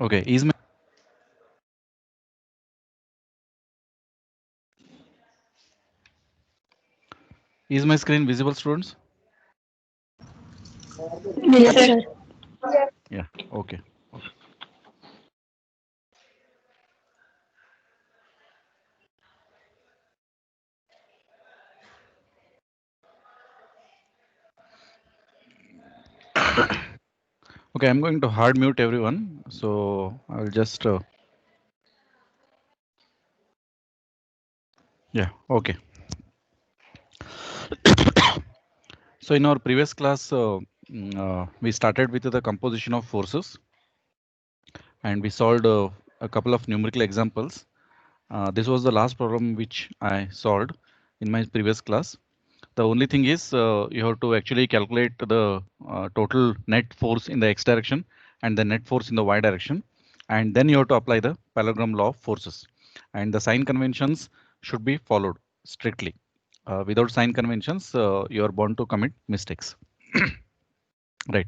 Okay, is my screen visible, students? Yes, sir. Yeah. Okay. Okay. Okay, I'm going to hard mute everyone. So I will just yeah. Okay. So in our previous class, we started with the composition of forces, and we solved a couple of numerical examples. This was the last problem which I solved in my previous class. The only thing is you have to actually calculate the total net force in the x direction and the net force in the y direction. And then you have to apply the parallelogram law of forces. And the sign conventions should be followed strictly. Without sign conventions, you are bound to commit mistakes. Right.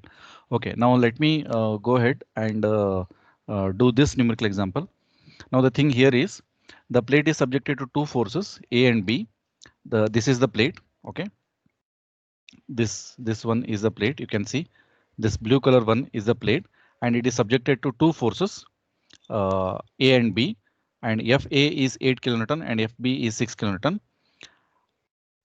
Okay. Now let me go ahead and do this numerical example. Now the thing here is the plate is subjected to two forces A and B. This is the plate. Okay. This one is the plate. You can see this blue color one is the plate, and it is subjected to two forces A and B, and FA is 8 kilonewton and FB is 6 kilonewton.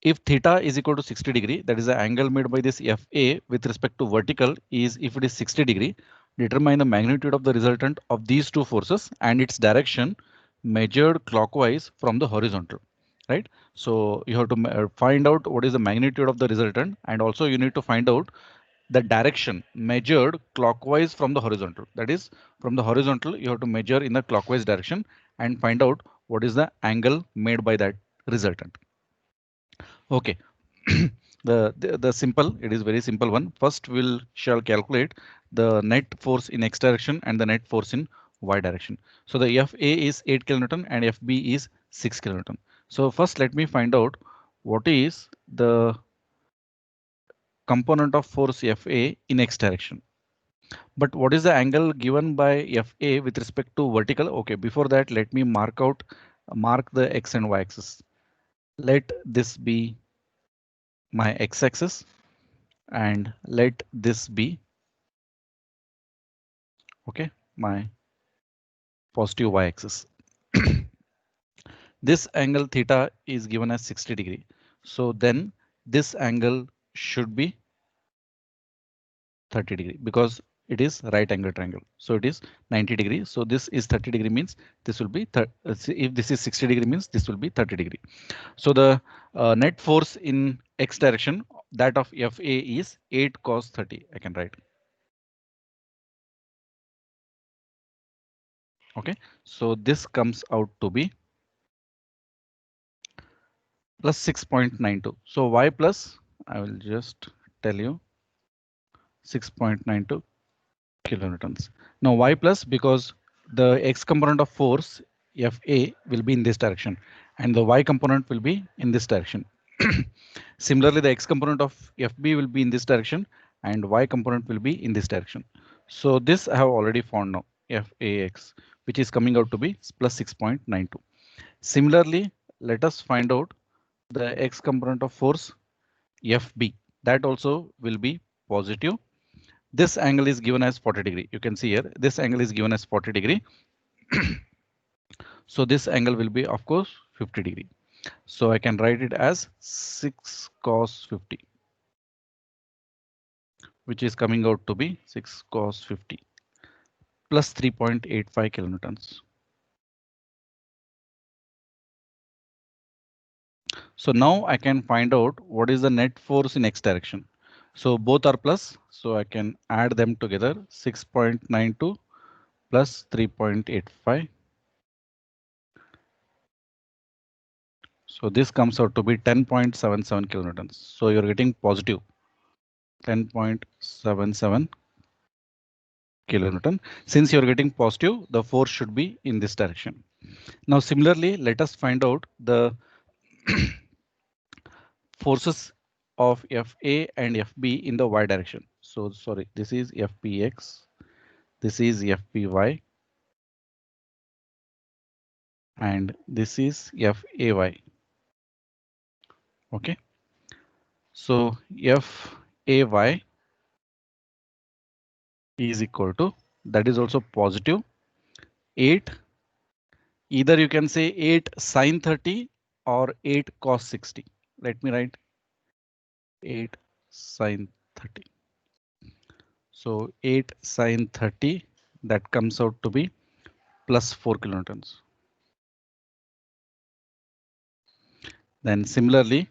If theta is equal to 60 degree, that is the angle made by this FA with respect to vertical is if it is 60 degree, determine the magnitude of the resultant of these two forces and its direction measured clockwise from the horizontal, right? So you have to find out what is the magnitude of the resultant, and also you need to find out the direction measured clockwise from the horizontal. That is, from the horizontal, you have to measure in the clockwise direction and find out what is the angle made by that resultant. Okay. The simple, it is very simple one. First we'll shall calculate the net force in x direction and the net force in y direction. So the FA is 8 kilonewton and FB is 6 kilonewton. So first let me find out what is the component of force FA in x direction. But what is the angle given by FA with respect to vertical? Okay, before that, let me mark the x and y axis. Let this be my x axis and let this be okay my positive y axis. This angle theta is given as 60 degree. So then this angle should be 30 degree because it is right angle triangle. So it is 90 degree. So this is 30 degree means this will be if this is 60 degree means this will be 30 degree. So the net force in x direction, that of FA is 8 cos 30. I can write. Okay, so this comes out to be plus 6.92. So y plus, I will just tell you 6.92 kilonewtons. Now y plus because the x component of force Fa will be in this direction and the y component will be in this direction. Similarly, the x component of FB will be in this direction and y component will be in this direction. So this I have already found now, FAX, which is coming out to be plus 6.92. Similarly, let us find out the x component of force FB. That also will be positive. This angle is given as 40 degree. You can see here, this angle is given as 40 degree. So this angle will be, of course, 50 degree. So I can write it as 6 cos 50, which is coming out to be 6 cos 50 plus 3.85 kilonewtons. So now I can find out what is the net force in x direction. So both are plus, so I can add them together. 6.92 plus 3.85. So this comes out to be 10.77 kilonewtons. So you're getting positive 10.77 kilonewton. Since you're getting positive, the force should be in this direction. Now similarly, let us find out the forces of FA and FB in the y direction. So sorry, this is FPX, this is FPY. and this is FAY. Okay, so FAY is equal to, that is also positive 8. Either you can say 8 sine 30 or 8 cos 60. Let me write 8 sine 30. So 8 sine 30, that comes out to be plus 4 kilonewtons. Then similarly,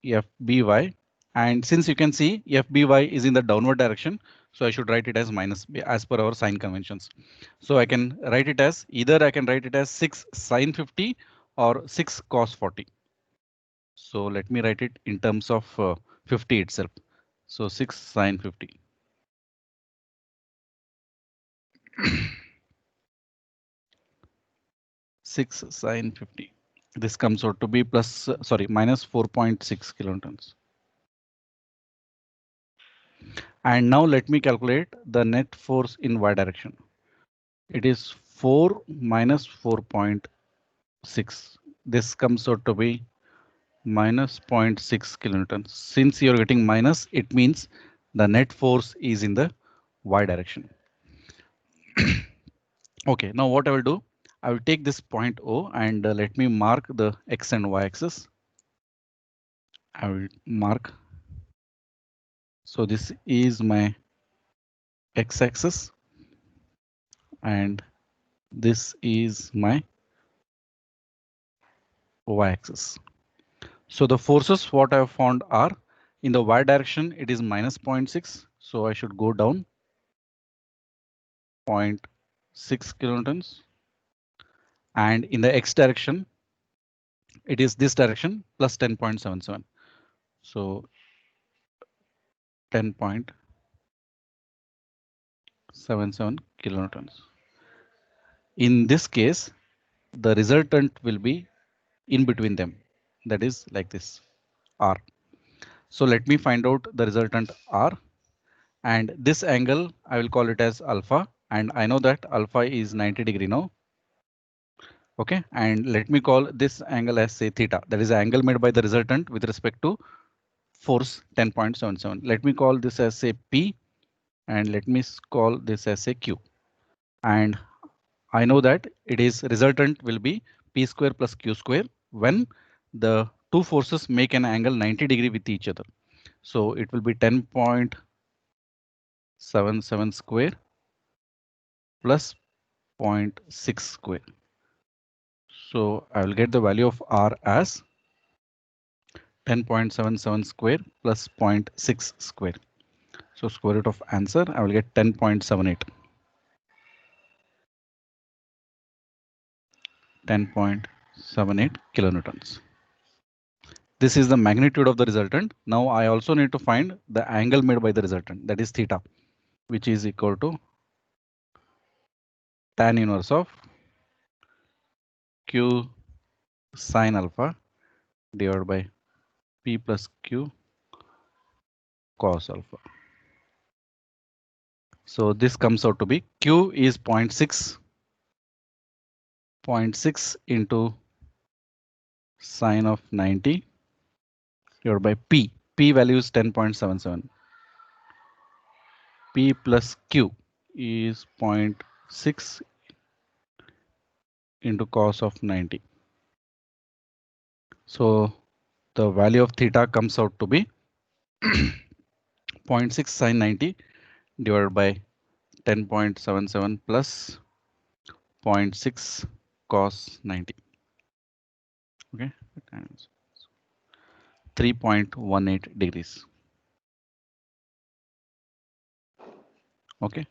FBY, and since you can see FBY is in the downward direction, so I should write it as minus as per our sign conventions. So I can write it as, either I can write it as 6 sine 50 or 6 cos 40. So let me write it in terms of 50 itself. So 6 sine 50. Six sine 50. This comes out to be plus, sorry, minus 4.6 kilonewtons. And now let me calculate the net force in y direction. It is 4 minus 4.6. This comes out to be minus 0.6 kilonewtons. Since you're getting minus, it means the net force is in the y direction. Okay, now what I will do, I will take this point O and let me mark the x and y axis. I will mark. So this is my x axis and this is my y axis. So the forces what I have found are, in the y direction it is minus 0.6, so I should go down 0.6 kilonewtons, and in the x direction it is this direction plus 10.77, so 10.77 kilonewtons. In this case, the resultant will be in between them, that is like this, R. So let me find out the resultant R, and this angle I will call it as alpha, and I know that alpha is 90 degree now. Okay, and let me call this angle as say theta, that is the angle made by the resultant with respect to force 10.77. Let me call this as say P, and let me call this as say Q. And I know that it is resultant will be P square plus Q square when the two forces make an angle 90 degree with each other. So it will be 10.77 square plus 0.6 square. So I will get the value of R as 10.77 square plus 0.6 square. So square root of answer, I will get 10.78. 10.78 kilonewtons. This is the magnitude of the resultant. Now I also need to find the angle made by the resultant, that is theta, which is equal to tan inverse of Q sine alpha divided by P plus Q cos alpha. So this comes out to be Q is 0.6 into sine of 90 divided by P. P value is 10.77. P plus Q is 0.6 into cos of 90. So the value of theta comes out to be 0.6 sine 90 divided by 10.77 plus 0.6 cos 90. Okay, 3.18 degrees. Okay,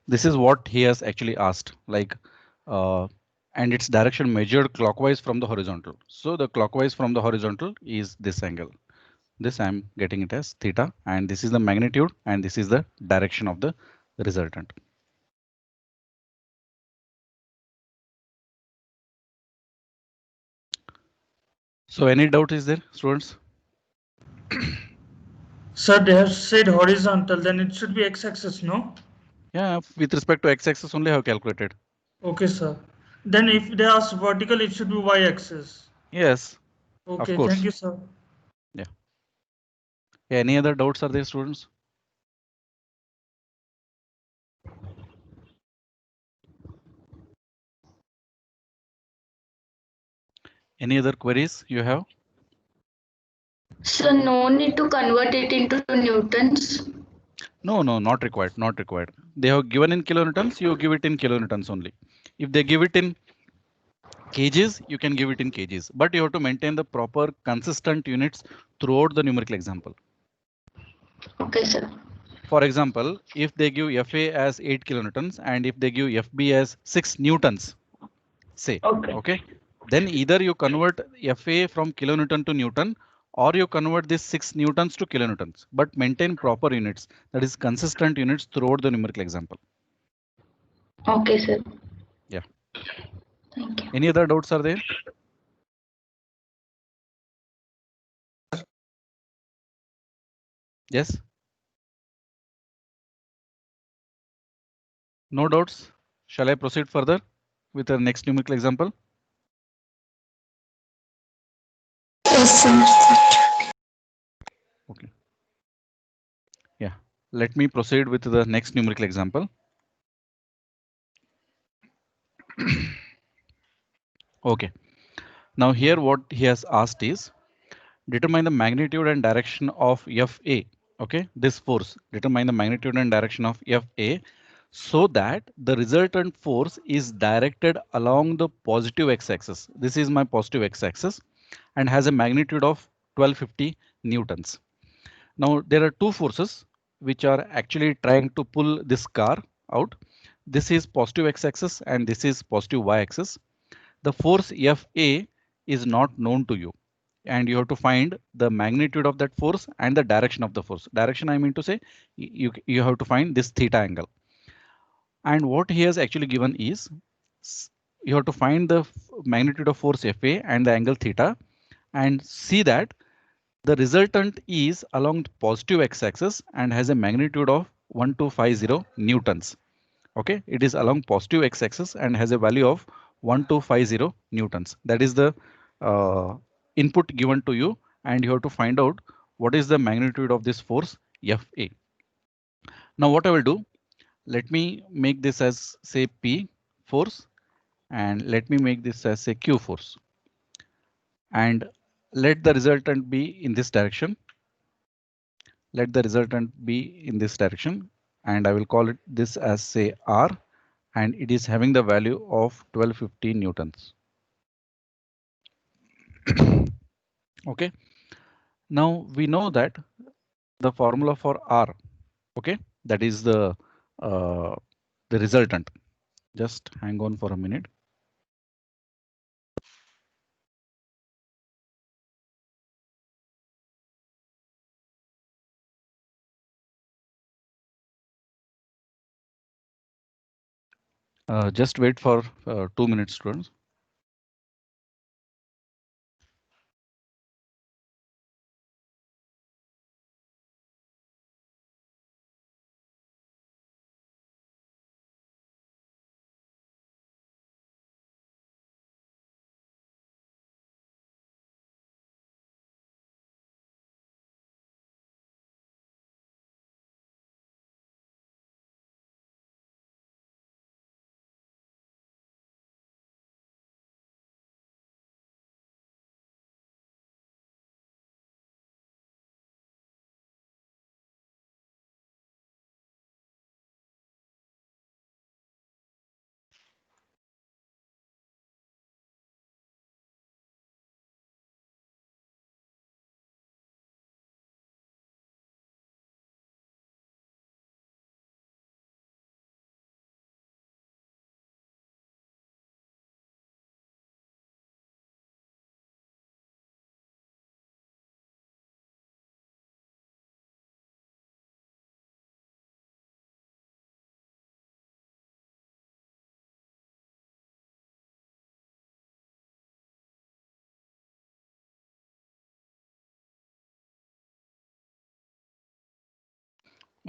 this is what he has actually asked, like, and its direction measured clockwise from the horizontal. So the clockwise from the horizontal is this angle. This I'm getting it as theta, and this is the magnitude, and this is the direction of the resultant. So any doubt is there, students? Sir, they have said horizontal, then it should be x-axis, no? Yeah, with respect to x-axis only I have calculated. Okay, sir. Then if they ask vertical, it should be y-axis. Yes, of Okay, course. thank you, sir. Yeah. Any other doubts are there, students? Any other queries you have? So no need to convert it into newtons. No, not required, not required. They have given in kilonewtons, you give it in kilonewtons only. If they give it in kgs, you can give it in kgs, but you have to maintain the proper consistent units throughout the numerical example. Okay, sir. For example, if they give FA as 8 kilonewtons and if they give FB as 6 newtons, say, okay, then either you convert FA from kilonewton to Newton or you convert this 6 newtons to kilonewtons, but maintain proper units, that is consistent units throughout the numerical example. Okay, sir. Yeah. Thank you. Any other doubts are there? Yes. No doubts. Shall I proceed further with the next numerical example? Yes, sir. Okay. Yeah. Let me proceed with the next numerical example. Okay. Now here what he has asked is determine the magnitude and direction of FA. Okay, this force, determine the magnitude and direction of FA so that the resultant force is directed along the positive x-axis. This is my positive x-axis and has a magnitude of 1250 newtons. Now there are two forces which are actually trying to pull this car out. This is positive x-axis and this is positive y-axis. The force FA is not known to you and you have to find the magnitude of that force and the direction of the force. Direction, I mean to say, you have to find this theta angle. And what he has actually given is you have to find the magnitude of force FA and the angle theta and see that the resultant is along the positive x-axis and has a magnitude of 1250 newtons. Okay, it is along positive x-axis and has a value of 1250 newtons. That is the input given to you and you have to find out what is the magnitude of this force FA. Now what I will do, let me make this as say P force and let me make this as a Q force and let the resultant be in this direction. Let the resultant be in this direction and I will call it this as say R and it is having the value of 1250 newtons. Okay, now we know that the formula for R, okay, that is uh, the resultant. Just hang on for a minute. Just wait for 2 minutes, students.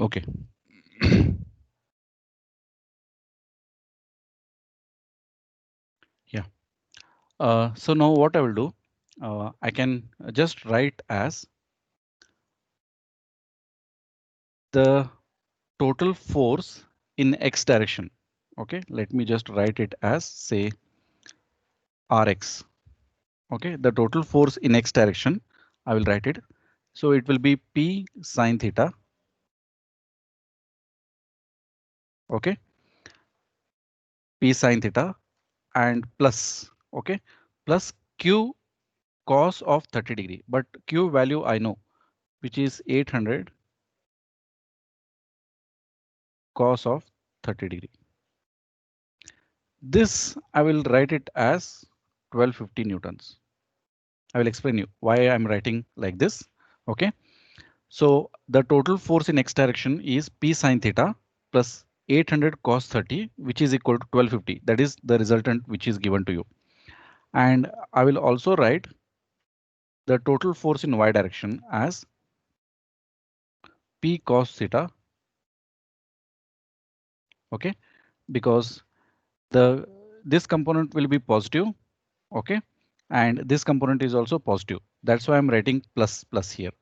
Okay. So now what I will do, I can just write as the total force in x direction. Okay, let me just write it as say Rx. Okay, the total force in x direction, I will write it. So it will be P sine theta. Okay, P sine theta and plus, okay, plus Q cos of 30 degree, but Q value I know, which is 800 cos of 30 degree. This I will write it as 1250 newtons. I will explain you why I'm writing like this. Okay, so the total force in x direction is P sine theta plus 800 cos 30, which is equal to 1250. That is the resultant which is given to you. And I will also write the total force in y direction as P cos theta. Okay, because this component will be positive. Okay, and this component is also positive. That's why I'm writing plus plus here.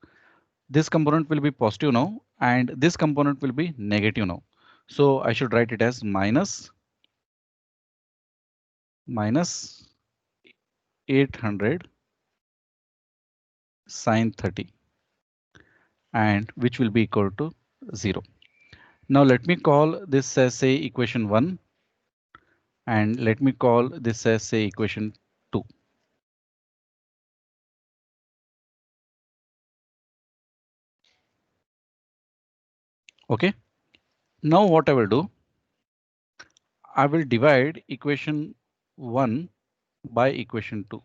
This component will be positive now, and this component will be negative now. So I should write it as minus 800 sine 30, and which will be equal to 0. Now let me call this as say equation 1, and let me call this as say equation 2. Okay, now what I will do, I will divide equation 1 by equation 2.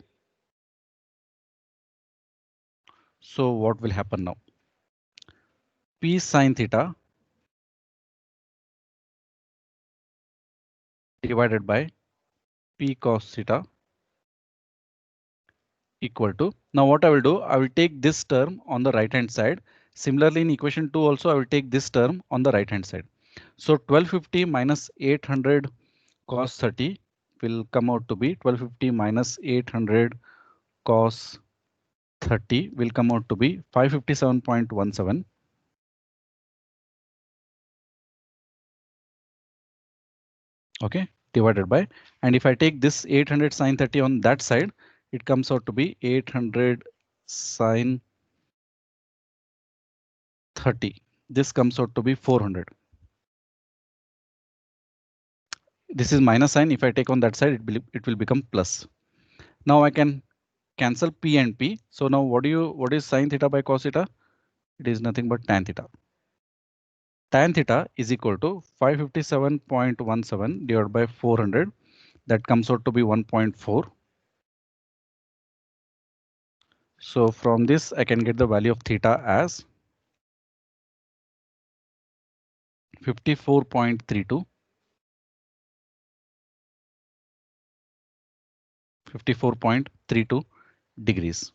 So what will happen now? P sine theta divided by P cos theta equal to, now what I will do, I will take this term on the right hand side. Similarly in equation 2 also I will take this term on the right hand side. So 1250 minus 800 cos 30 will come out to be 1250 minus 800 cos 30 will come out to be 557.17. Okay, divided by, and if I take this 800 sine 30 on that side, it comes out to be 800 sine 30. This comes out to be 400. This is minus sign. If I take on that side, it will become plus. Now I can cancel P and P. So now what is sine theta by cos theta? It is nothing but tan theta. Tan theta is equal to 557.17 divided by 400. That comes out to be 1.4. So from this, I can get the value of theta as 54.32. 54.32 degrees,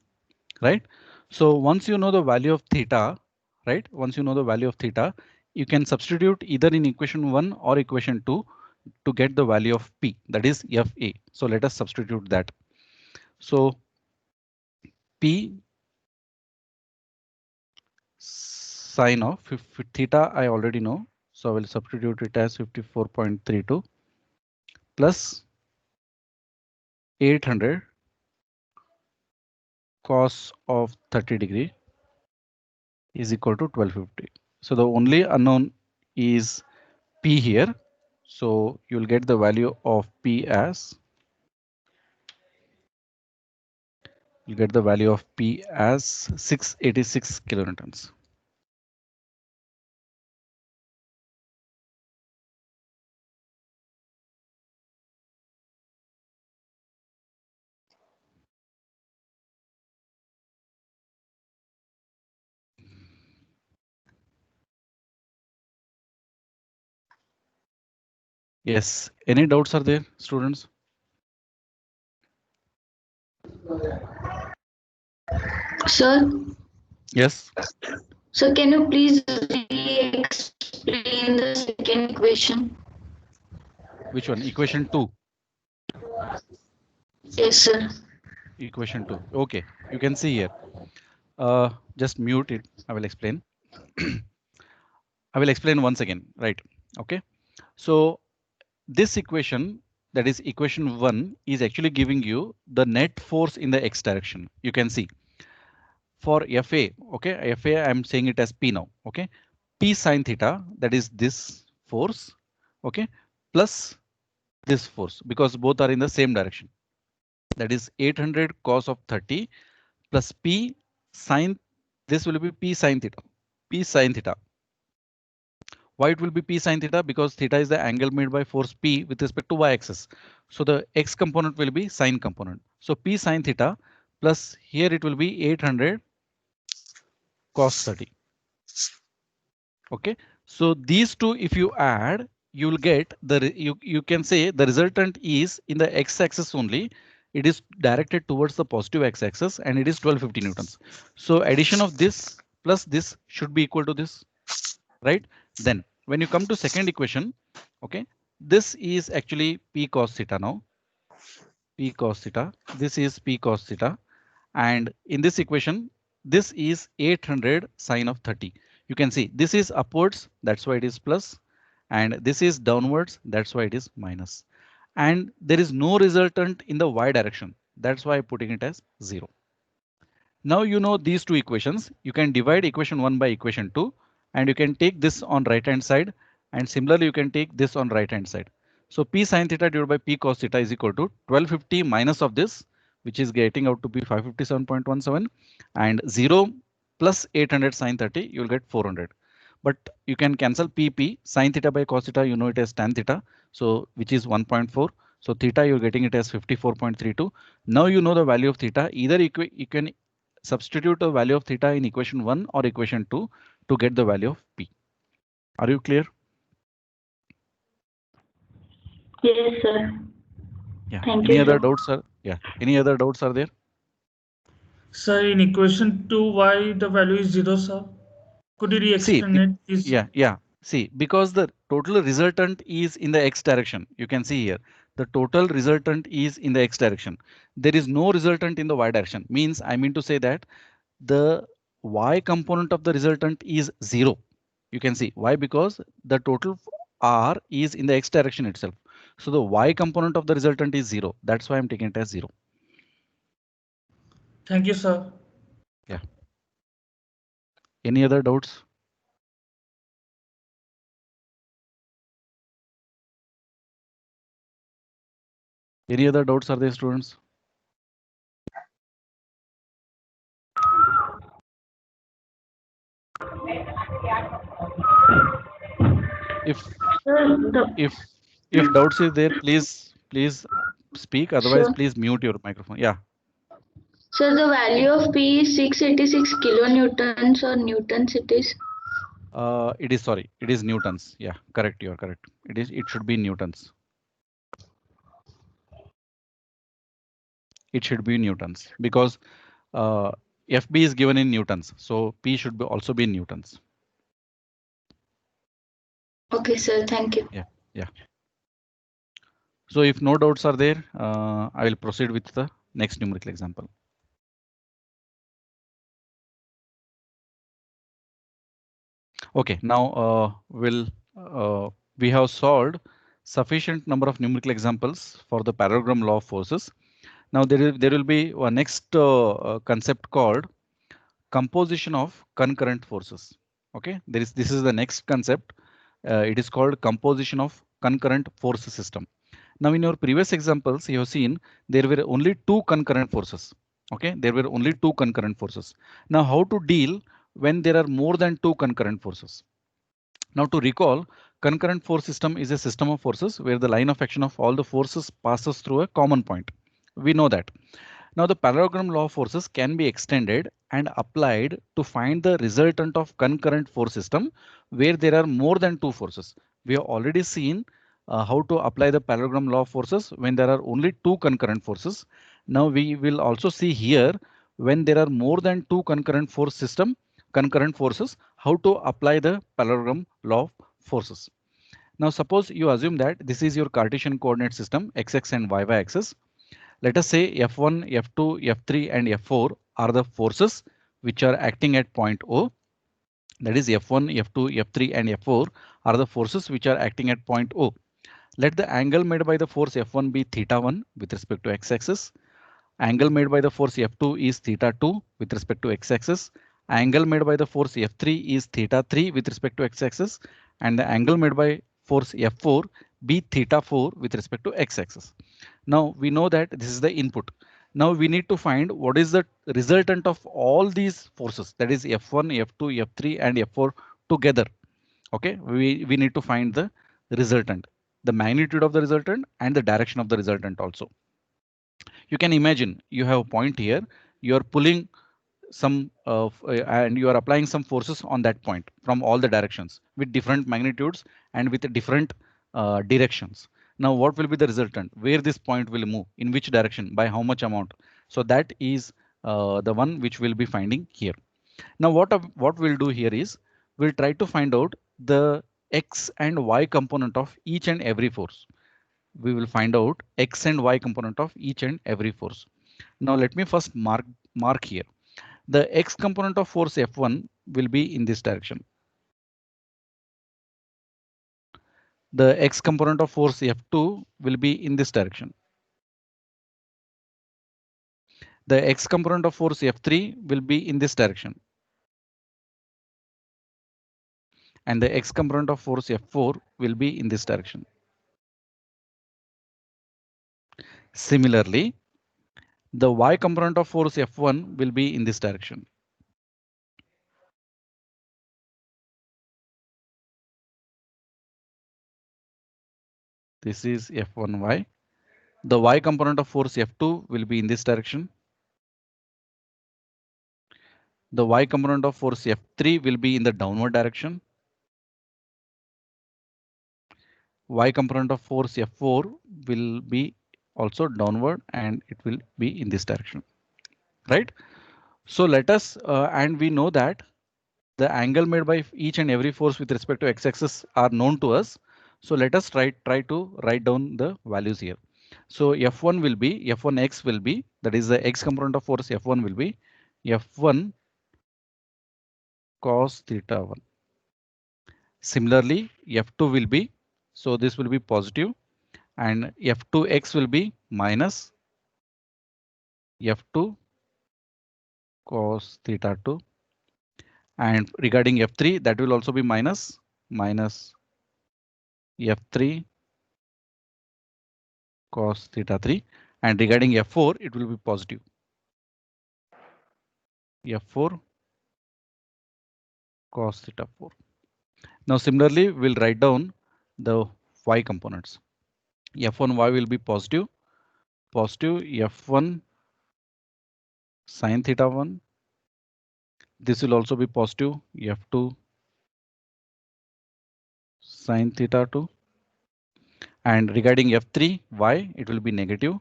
right? So once you know the value of theta, right? Once you know the value of theta, you can substitute either in equation 1 or equation 2 to get the value of P, that is FA. So let us substitute that. So P sine of theta I already know. So I will substitute it as 54.32 plus 800 cos of 30 degree is equal to 1250. So the only unknown is P here. So you'll get the value of P as, you get the value of P as 686 kilonewtons. Yes, any doubts are there, students? Sir? Yes. So can you please re-explain the second equation? Which one? Equation 2. Yes, sir. Equation 2. Okay, you can see here. Just mute it. I will explain. I will explain once again, right? Okay. So this equation, that is equation 1, is actually giving you the net force in the x direction. You can see for FA, okay, FA, I'm saying it as P now, okay. P sine theta, that is this force, okay, plus this force, because both are in the same direction. That is 800 cos of 30 plus P sine, this will be P sine theta, P sine theta. Why it will be P sine theta? Because theta is the angle made by force P with respect to y-axis. So the x component will be sine component. So P sine theta plus here it will be 800 cos 30. Okay, so these two if you add, you will get the you can say the resultant is in the x-axis only. It is directed towards the positive x-axis and it is 1250 newtons. So addition of this plus this should be equal to this, right? Then when you come to second equation, okay, this is actually P cos theta now. P cos theta. This is P cos theta. And in this equation, this is 800 sine of 30. You can see this is upwards, that's why it is plus, and this is downwards, that's why it is minus. And there is no resultant in the y direction. That's why I'm putting it as 0. Now you know these two equations. You can divide equation 1 by equation 2, and you can take this on right hand side, and similarly you can take this on right hand side. So P sine theta divided by P cos theta is equal to 1250 minus of this, which is getting out to be 557.17, and 0 plus 800 sine 30, you will get 400. But you can cancel PP sine theta by cos theta, you know it as tan theta, so which is 1.4. So theta you're getting it as 54.32. Now you know the value of theta. Either you can substitute a value of theta in equation 1 or equation 2 to get the value of P. Are you clear? Yes, sir. Yeah. Thank Any you, other sir. doubts, sir? Yeah. Any other doubts are there? Sir, in equation 2, why the value is 0, sir? Could you See, re-explain it, please? yeah. See, because the total resultant is in the x direction. You can see here, the total resultant is in the x direction. There is no resultant in the y direction. Means I mean to say that the y component of the resultant is 0. You can see why, because the total r is in the x direction itself. So the y component of the resultant is 0. That's why I'm taking it as 0. Thank you, sir. Yeah. Any other doubts? Any other doubts are there, students? If Sir, if if doubts is there, please speak. Otherwise, sir, please mute your microphone. Yeah. sir, the value of P is 686 kilonewtons or newtons it is. It is, sorry, it is newtons. Yeah, correct. You are correct. It should be newtons. It should be newtons because FB is given in newtons. So P should be also be in newtons. Okay, sir. Thank you. Yeah. So if no doubts are there, I will proceed with the next numerical example. Okay, now we have solved sufficient number of numerical examples for the parallelogram law of forces. Now there will be a next concept called composition of concurrent forces. Okay, this is the next concept. It is called composition of concurrent force system. Now in your previous examples, you have seen there were only two concurrent forces. Okay, there were only two concurrent forces. Now how to deal when there are more than two concurrent forces? Now to recall, concurrent force system is a system of forces where the line of action of all the forces passes through a common point. We know that. Now the parallelogram law of forces can be extended and applied to find the resultant of concurrent force system where there are more than two forces. We have already seen how to apply the parallelogram law of forces when there are only two concurrent forces. Now we will also see here when there are more than two concurrent forces, how to apply the parallelogram law of forces. Now suppose you assume that this is your Cartesian coordinate system, xx and yy axis. Let us say F1, F2, F3 and F4 are the forces which are acting at point O. That is F1, F2, F3 and F4 are the forces which are acting at point O. Let the angle made by the force F1 be theta1 with respect to x-axis. Angle made by the force F2 is theta2 with respect to x-axis. Angle made by the force F3 is theta3 with respect to x-axis. And the angle made by force F4 be theta4 with respect to x-axis. Now we know that this is the input. Now we need to find what is the resultant of all these forces, that is F1, F2, F3 and F4 together. Okay, we need to find the resultant, the magnitude of the resultant and the direction of the resultant also. You can imagine you have a point here, you are pulling some and you are applying some forces on that point from all the directions with different magnitudes and with different directions. Now what will be the resultant, where this point will move, in which direction, by how much amount? So that is the one which we'll be finding here. Now what we'll do here is we'll try to find out the x and y component of each and every force. We will find out x and y component of each and every force. Now let me first mark here. The x component of force F1 will be in this direction. The x component of force F2 will be in this direction. The x component of force F3 will be in this direction. And the x component of force F4 will be in this direction. Similarly, the y component of force F1 will be in this direction. This is F1y. The y component of force F2 will be in this direction. The y component of force F3 will be in the downward direction. Y component of force F4 will be also downward and it will be in this direction, right? So let us, and we know that the angle made by each and every force with respect to x-axis are known to us. So let us try to write down the values here. So F1 will be, F1x will be, that is the x component of force F1 will be F1 cos theta 1. Similarly, F2 will be, so this will be positive, and F2x will be minus F2 cos theta 2. And regarding F3, that will also be minus F3 cos theta 3. And regarding F4, it will be positive F4 cos theta 4. Now similarly, we'll write down the y components. F1y will be positive F1 sin theta 1. This will also be positive F2 sin theta 2. And regarding F3y, it will be negative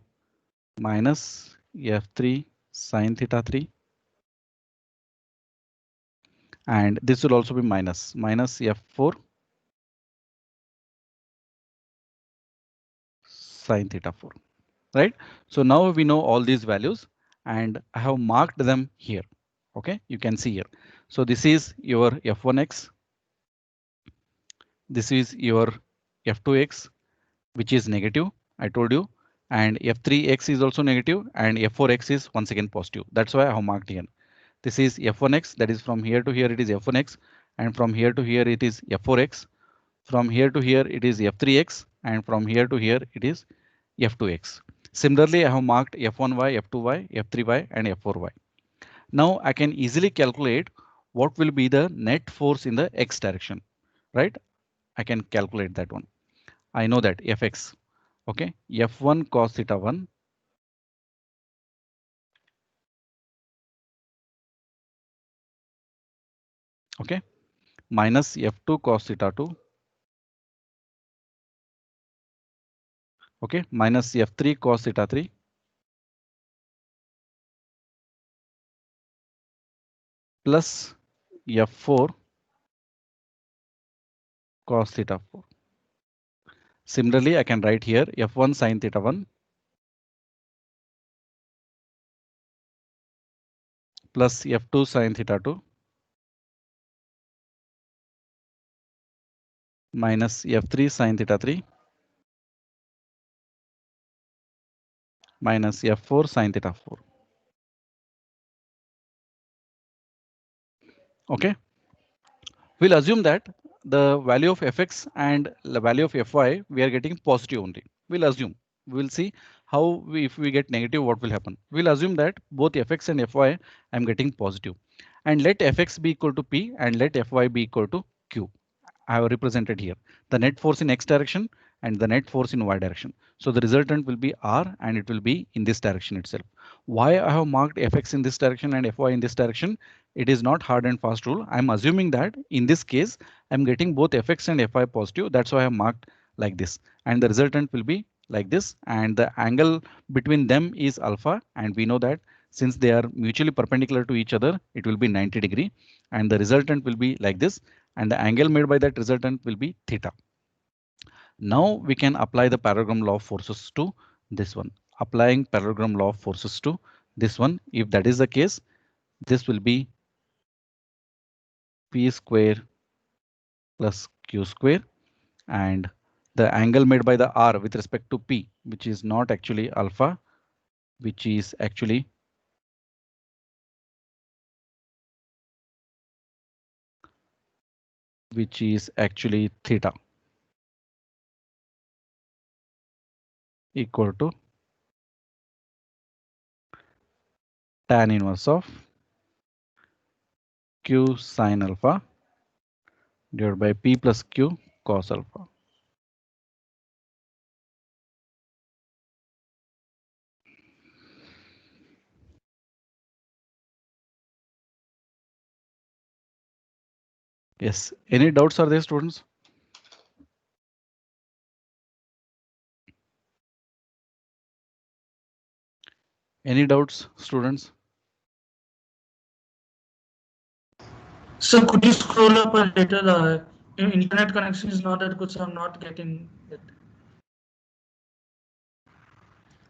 minus F3 sin theta 3. And this will also be minus F4 sin theta 4, right? So now we know all these values and I have marked them here. OK, you can see here. So this is your F1x. This is your F2x, which is negative, I told you, and F3x is also negative and F4x is once again positive. That's why I have marked here. This is F1x, that is from here to here it is F1x, and from here to here it is F4x. From here to here it is F3x, and from here to here it is F2x. Similarly, I have marked F1y, F2y, F3y and F4y. Now I can easily calculate what will be the net force in the x direction, right? I can calculate that one. I know that Fx, okay, F1 cos theta 1 okay, minus F2 cos theta 2 okay, minus F3 cos theta 3 plus F4 cos theta 4. Similarly, I can write here F1 sin theta 1 plus F2 sin theta 2 minus F3 sin theta 3 minus F4 sin theta 4. Okay. We'll assume that the value of fx and the value of fy we are getting positive only. We'll assume. We'll see how if we get negative, what will happen. We'll assume that both fx and fy I'm getting positive, and let fx be equal to p and let fy be equal to q. I have represented here the net force in x direction and the net force in y direction. So the resultant will be r and it will be in this direction itself. Why I have marked fx in this direction and fy in this direction? It is not hard and fast rule. I'm assuming that in this case I'm getting both fx and fy positive. That's why I have marked like this, and the resultant will be like this, and the angle between them is alpha, and we know that since they are mutually perpendicular to each other, it will be 90 degree, and the resultant will be like this, and the angle made by that resultant will be theta. Now we can apply the parallelogram law of forces to this one. Applying parallelogram law of forces to this one, if that is the case, this will be p square plus q square, and the angle made by the r with respect to p, which is not actually alpha, which is actually theta, equal to tan inverse of q sin alpha divided by p plus q cos alpha. Yes, any doubts are there, students? Any doubts, students? So could you scroll up a little? Internet connection is not that good, so I'm not getting it.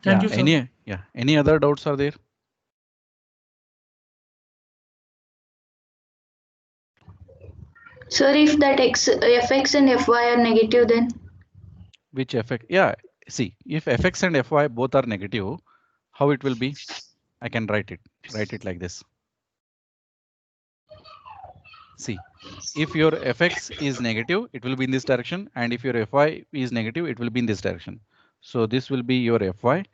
Thank you, sir. Any other doubts are there? Sir, if that fx and fy are negative, then Which effect? Yeah, see, if fx and fy both are negative, how it will be? I can write it like this. See, if your fx is negative, it will be in this direction, and if your fy is negative, it will be in this direction. So this will be your fy,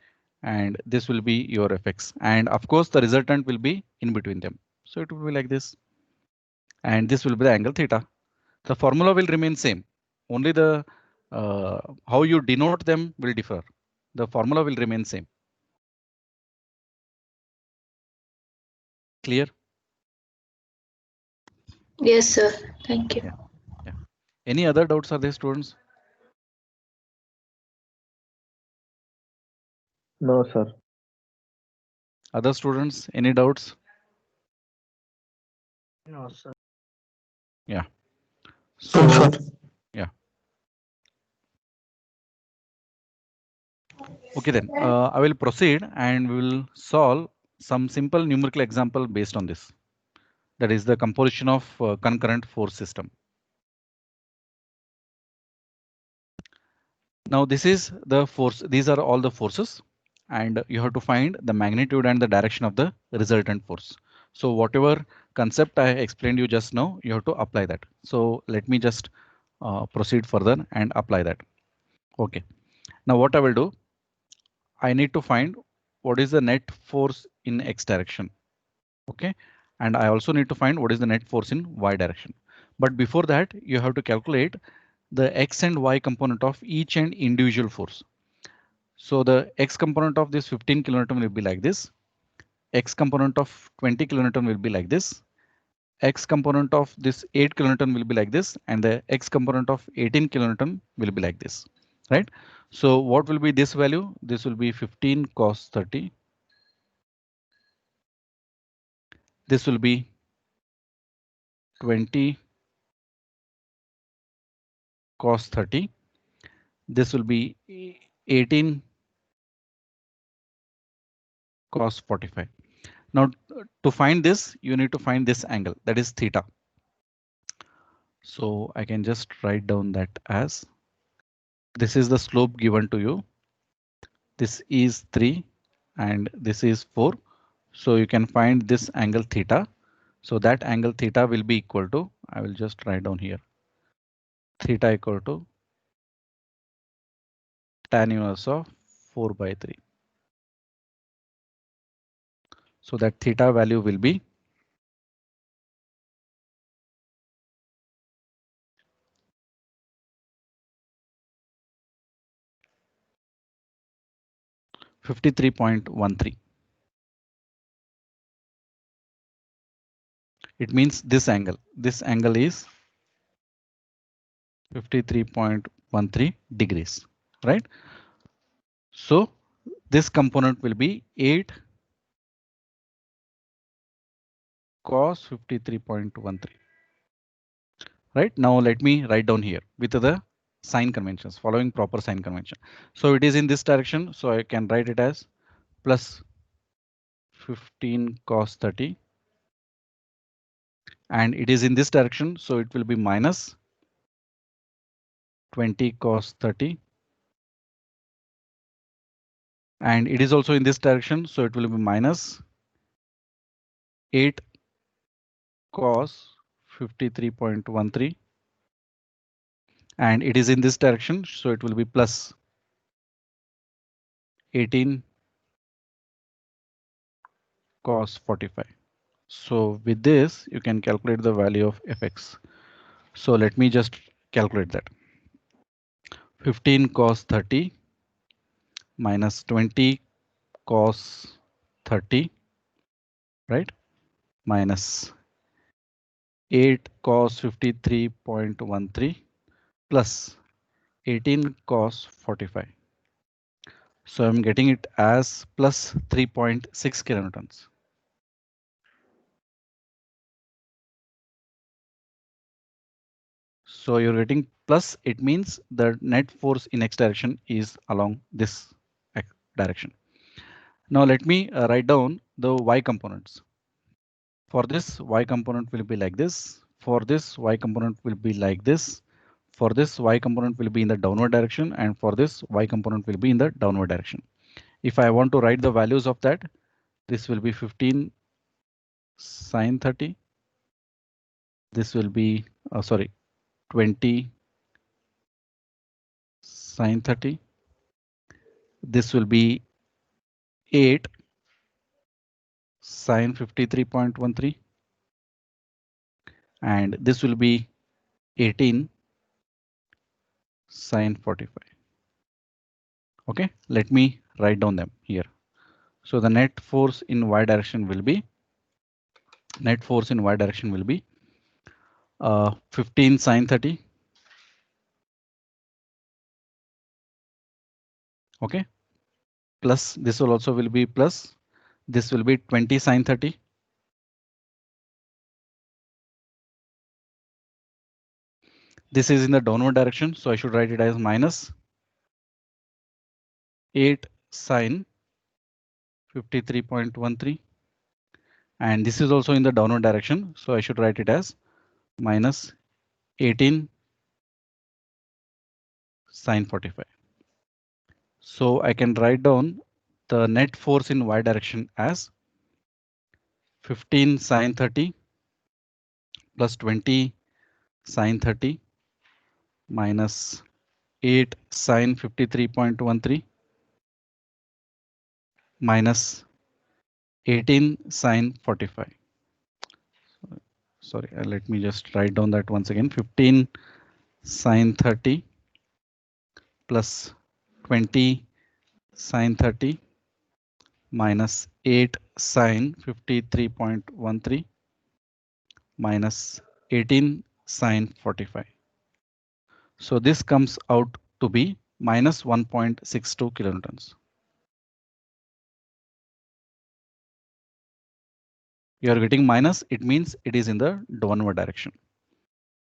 and this will be your fx, and of course the resultant will be in between them. So it will be like this, and this will be the angle theta. The formula will remain same. Only the how you denote them will differ. The formula will remain same. Clear? yes, sir. Thank you. Yeah. Any other doubts are there, students? No, sir. Other students, any doubts? No, sir. Yeah. So, So, sir. yeah. Okay, then I will proceed and we will solve some simple numerical example based on this. That is the composition of concurrent force system. Now this is the force. These are all the forces, and you have to find the magnitude and the direction of the resultant force. So whatever concept I explained you just now, you have to apply that. So let me just proceed further and apply that. Okay. Now what I will do, I need to find what is the net force in x direction. Okay. And I also need to find what is the net force in y direction. But before that, you have to calculate the x and y component of each and individual force. So the x component of this 15 kilonewton will be like this. X component of 20 kilonewton will be like this. X component of this 8 kilonewton will be like this, and the x component of 18 kilonewton will be like this, right? So what will be this value? This will be 15 cos 30. This will be 20 cos 30. This will be 18 cos 45. Now to find this, you need to find this angle, that is theta. So I can just write down that as this is the slope given to you. This is 3 and this is 4. So you can find this angle theta. So that angle theta will be equal to, I will just write down here, theta equal to tan inverse of 4/3. So that theta value will be 53.13. It means this angle is 53.13 degrees, right? So this component will be 8 cos 53.13. Right now, let me write down here with the sign conventions, following proper sign convention. So it is in this direction, so I can write it as plus 15 cos 30. And it is in this direction, so it will be minus 20 cos 30. And it is also in this direction, so it will be minus 8 cos 53.13. And it is in this direction, so it will be plus 18 cos 45. So with this, you can calculate the value of fx. So let me just calculate that. 15 cos 30 minus 20 cos 30, right? Minus 8 cos 53.13 plus 18 cos 45. So I'm getting it as plus 3.6 kilonewtons. So you're getting plus, it means the net force in x direction is along this direction. Now let me write down the y components. For this, y component will be like this. For this, y component will be like this. For this, y component will be in the downward direction, and for this, y component will be in the downward direction. If I want to write the values of that, this will be 15 sin 30. This will be, sorry, 20 sin 30. This will be 8 sin 53.13. And this will be 18 sin 45. OK, let me write down them here. So the net force in y direction will be 15 sin 30. OK, plus this will also will be plus, this will be 20 sin 30. This is in the downward direction, so I should write it as minus 8 sin 53.13. And this is also in the downward direction, so I should write it as minus 18 sin 45. So I can write down the net force in y direction as 15 sin 30 plus 20 sin 30 minus 8 sin 53.13 minus 18 sin 45. Sorry, let me just write down that once again. 15 sin 30 plus 20 sin 30 minus 8 sin 53.13 minus 18 sin 45. So this comes out to be minus 1.62 kilonewtons. You are getting minus, it means it is in the downward direction,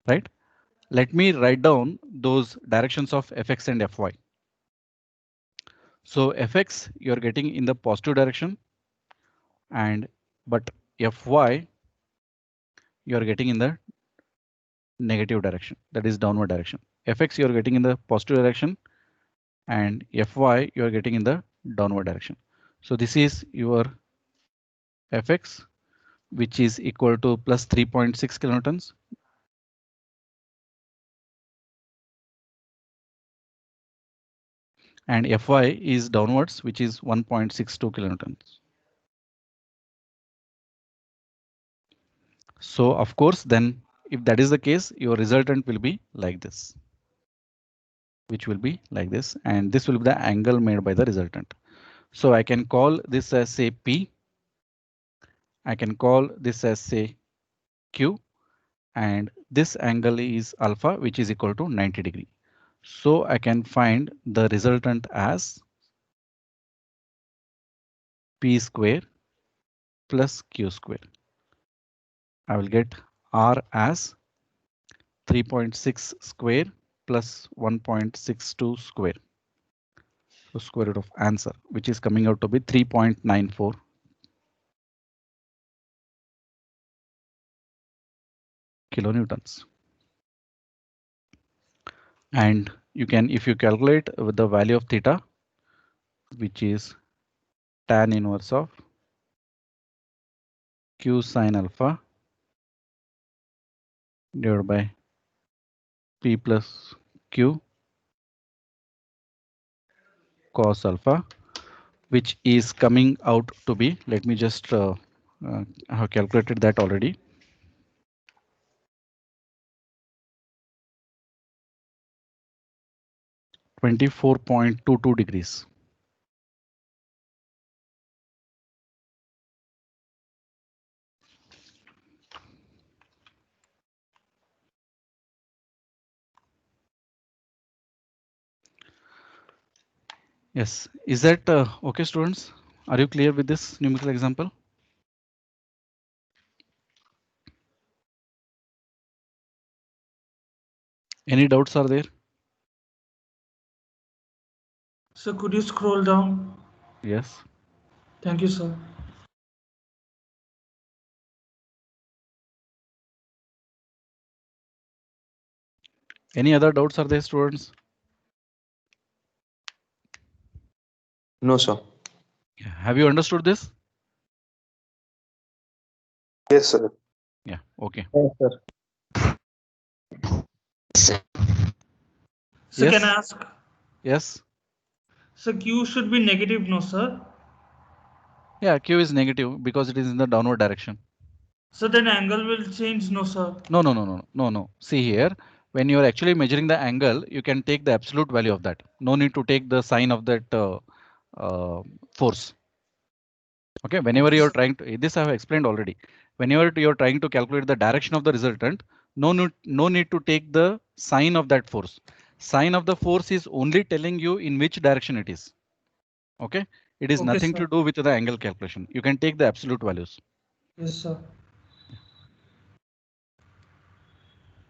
right? Let me write down those directions of fx and fy. So fx you're getting in the positive direction, and but Fy you are getting in the negative direction, that is downward direction. Fx you are getting in the positive direction, and Fy you are getting in the downward direction. So this is your Fx, which is equal to plus 3.6 kilonewtons. And Fy is downwards, which is 1.62 kilonewtons. So of course, then if that is the case, your resultant will be like this, which will be like this, and this will be the angle made by the resultant. So I can call this as say P. I can call this as say Q, and this angle is alpha, which is equal to 90 degree. So I can find the resultant as P square plus Q square. I will get R as 3.6 square plus 1.62 square. So square root of answer, which is coming out to be 3.94 kilonewtons. And you can, if you calculate with the value of theta, which is tan inverse of Q sine alpha divided by P plus Q cos alpha, which is coming out to be, let me just I have calculated that already. 24.22 degrees. Yes, is that okay, students? Are you clear with this numerical example? Any doubts are there? So could you scroll down? Yes. Thank you, sir. Any other doubts are there, students? No, sir. Have you understood this? Yes, sir. Yeah, okay. Yes, sir. So Yes. can I ask? Yes. So Q should be negative, no, sir? Yeah, Q is negative because it is in the downward direction. So then angle will change, no, sir? No. See here, when you are actually measuring the angle, you can take the absolute value of that. No need to take the sign of that force. Okay, whenever Okay, you're sir. trying to, this I have explained already. Whenever you're trying to calculate the direction of the resultant, no need to take the sign of that force. Sign of the force is only telling you in which direction it is. Okay, it is Okay, nothing sir. to do with the angle calculation. You can take the absolute values. Yes, sir.